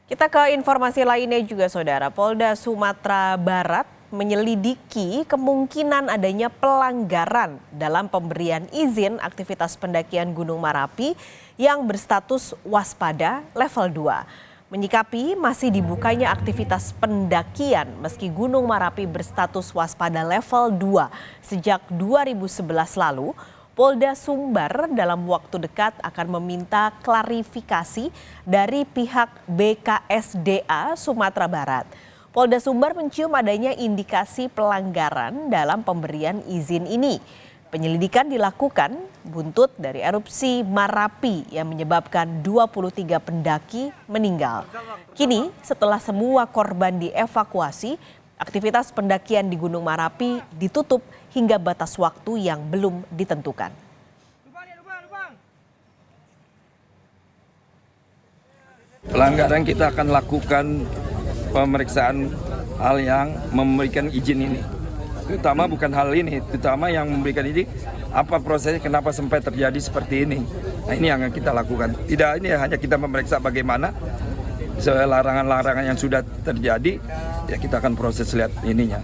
Kita ke informasi lainnya juga, Saudara. Polda Sumatera Barat menyelidiki kemungkinan adanya pelanggaran dalam pemberian izin aktivitas pendakian Gunung Marapi yang berstatus waspada level 2. Menyikapi masih dibukanya aktivitas pendakian meski Gunung Marapi berstatus waspada level 2 sejak 2011 lalu, Polda Sumbar dalam waktu dekat akan meminta klarifikasi dari pihak BKSDA Sumatera Barat. Polda Sumbar mencium adanya indikasi pelanggaran dalam pemberian izin ini. Penyelidikan dilakukan buntut dari erupsi Marapi yang menyebabkan 23 pendaki meninggal. Kini setelah semua korban dievakuasi, aktivitas pendakian di Gunung Marapi ditutup hingga batas waktu yang belum ditentukan. Pelanggaran kita akan lakukan pemeriksaan hal yang memberikan izin ini. Terutama bukan hal ini, terutama yang memberikan izin, apa prosesnya, kenapa sampai terjadi seperti ini. Nah, ini yang kita lakukan. Tidak ini hanya kita memeriksa bagaimana larangan-larangan yang sudah terjadi, ya kita akan proses lihat ininya.